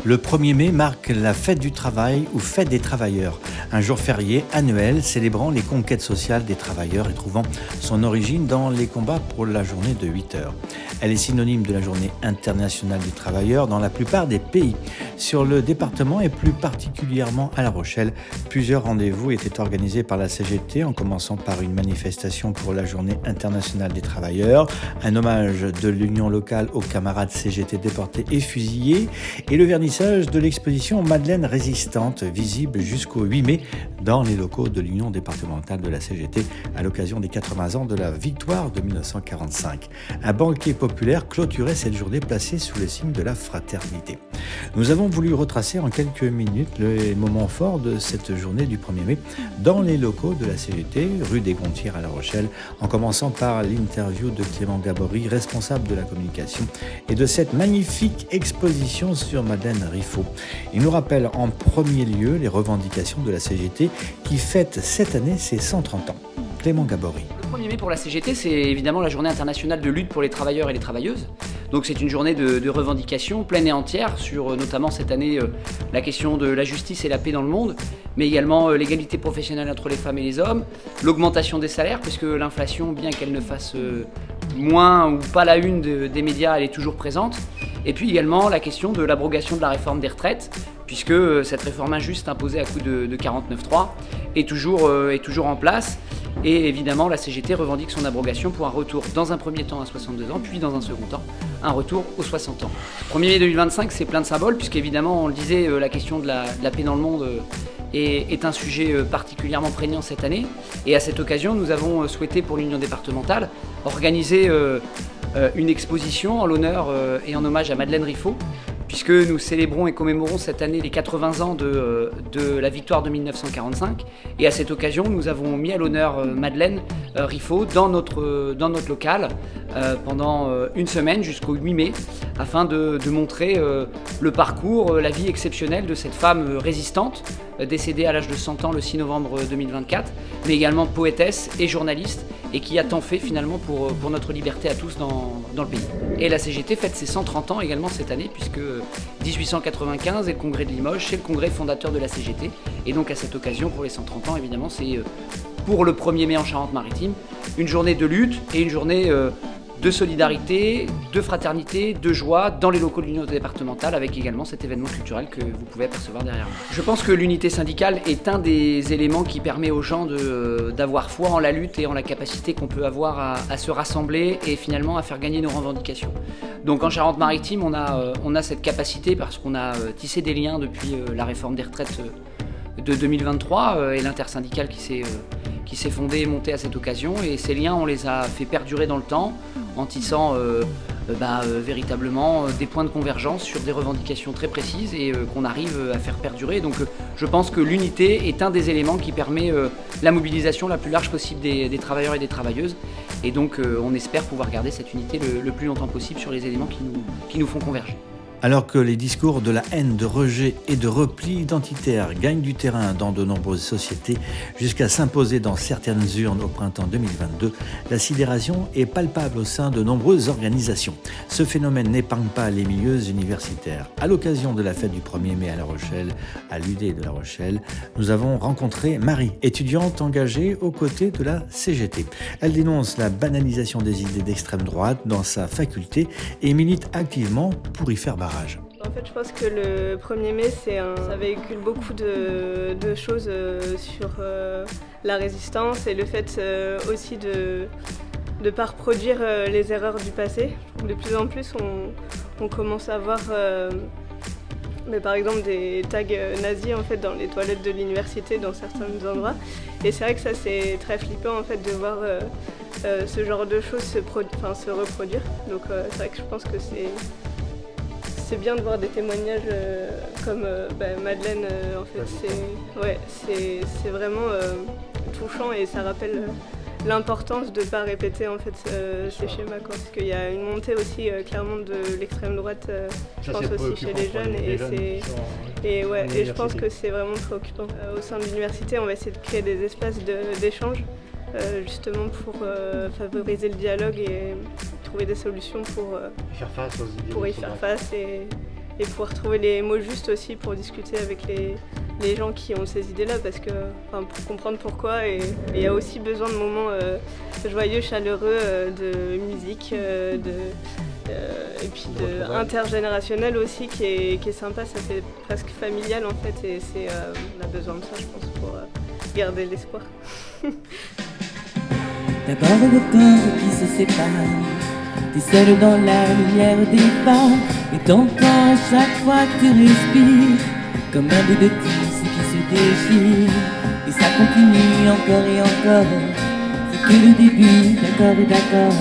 Le 1er mai marque la fête du travail ou fête des travailleurs, un jour férié annuel célébrant les conquêtes sociales des travailleurs et trouvant son origine dans les combats pour la journée de 8 heures. Elle est synonyme de la journée internationale des travailleurs dans la plupart des pays. Sur le département et plus particulièrement à La Rochelle, plusieurs rendez-vous étaient organisés par la CGT en commençant par une manifestation pour la journée internationale des travailleurs, un hommage de l'union locale aux camarades CGT déportés et fusillés et le vernissage de l'exposition Madeleine résistante, visible jusqu'au 8 mai dans les locaux de l'Union départementale de la CGT à l'occasion des 80 ans de la victoire de 1945. Un banquet populaire clôturait cette journée placée sous le signe de la fraternité. Nous avons voulu retracer en quelques minutes les moments forts de cette journée du 1er mai dans les locaux de la CGT, rue des Gontières à La Rochelle, en commençant par l'interview de Clément Gabory, responsable de la communication, et de cette magnifique exposition sur Madeleine Riffaut. Il nous rappelle en premier lieu les revendications de la CGT qui fête cette année ses 130 ans. Clément Gabory. Le 1er mai pour la CGT, c'est évidemment la journée internationale de lutte pour les travailleurs et les travailleuses. Donc c'est une journée de revendication pleine et entière sur notamment cette année la question de la justice et la paix dans le monde, mais également l'égalité professionnelle entre les femmes et les hommes, l'augmentation des salaires, puisque l'inflation, bien qu'elle ne fasse moins ou pas la une des médias, elle est toujours présente. Et puis également la question de l'abrogation de la réforme des retraites, puisque cette réforme injuste imposée à coup de 49.3 est toujours en place. Et évidemment, la CGT revendique son abrogation pour un retour dans un premier temps à 62 ans, puis dans un second temps, un retour aux 60 ans. 1er mai 2025, c'est plein de symboles, puisqu'évidemment, on le disait, la question de la paix dans le monde est un sujet particulièrement prégnant cette année. Et à cette occasion, nous avons souhaité, pour l'Union départementale, organiser une exposition en l'honneur et en hommage à Madeleine Riffaut, puisque nous célébrons et commémorons cette année les 80 ans de la victoire de 1945. Et à cette occasion, nous avons mis à l'honneur Madeleine Riffaut dans notre local pendant une semaine jusqu'au 8 mai, afin de montrer le parcours, la vie exceptionnelle de cette femme résistante, décédée à l'âge de 100 ans le 6 novembre 2024, mais également poétesse et journaliste, et qui a tant fait finalement pour notre liberté à tous dans le pays. Et la CGT fête ses 130 ans également cette année, puisque 1895 est le congrès de Limoges, c'est le congrès fondateur de la CGT, et donc à cette occasion, pour les 130 ans évidemment, c'est pour le 1er mai en Charente-Maritime, une journée de lutte et une journée de solidarité, de fraternité, de joie dans les locaux de l'Union départementale, avec également cet événement culturel que vous pouvez apercevoir derrière moi. Je pense que l'unité syndicale est un des éléments qui permet aux gens d'avoir foi en la lutte et en la capacité qu'on peut avoir à se rassembler et finalement à faire gagner nos revendications. Donc en Charente-Maritime, on a cette capacité parce qu'on a tissé des liens depuis la réforme des retraites de 2023 et l'intersyndicale qui s'est fondée et montée à cette occasion, et ces liens on les a fait perdurer dans le temps en tissant véritablement des points de convergence sur des revendications très précises et qu'on arrive à faire perdurer. Donc je pense que l'unité est un des éléments qui permet la mobilisation la plus large possible des travailleurs et des travailleuses, et donc on espère pouvoir garder cette unité le plus longtemps possible sur les éléments qui nous font converger. Alors que les discours de la haine, de rejet et de repli identitaire gagnent du terrain dans de nombreuses sociétés jusqu'à s'imposer dans certaines urnes au printemps 2022, la sidération est palpable au sein de nombreuses organisations. Ce phénomène n'épargne pas les milieux universitaires. À l'occasion de la fête du 1er mai à La Rochelle, à l'UD de La Rochelle, nous avons rencontré Marie, étudiante engagée aux côtés de la CGT. Elle dénonce la banalisation des idées d'extrême droite dans sa faculté et milite activement pour y faire barrage. En fait, je pense que le 1er mai, ça véhicule beaucoup de choses sur la résistance et le fait aussi de ne pas reproduire les erreurs du passé. De plus en plus, on commence à voir par exemple des tags nazis en fait, dans les toilettes de l'université dans certains endroits. Et c'est vrai que ça, c'est très flippant en fait, de voir ce genre de choses se reproduire. Donc c'est vrai que je pense que c'est bien de voir des témoignages comme Madeleine, en fait, c'est vraiment touchant, et ça rappelle l'importance de ne pas répéter en fait ces schémas, quoi. Parce qu'il y a une montée aussi clairement de l'extrême droite, je pense aussi chez les jeunes, et je pense que c'est vraiment préoccupant. Au sein de l'université, on va essayer de créer des espaces d'échange justement pour favoriser le dialogue et trouver des solutions pour y faire face et pouvoir trouver les mots justes aussi pour discuter avec les gens qui ont ces idées-là, parce que, pour comprendre pourquoi. Et il y a aussi besoin de moments joyeux, chaleureux, de musique, et puis intergénérationnel aussi, qui est sympa. Ça fait presque familial en fait, et on a besoin de ça, je pense, pour garder l'espoir. D'abord le corps qui se sépare, t'es seul dans la lumière des phares, et t'entends à chaque fois que tu respires comme un bout de tissu qui se déchire. Et ça continue encore et encore, c'est que le début, d'accord et d'accord.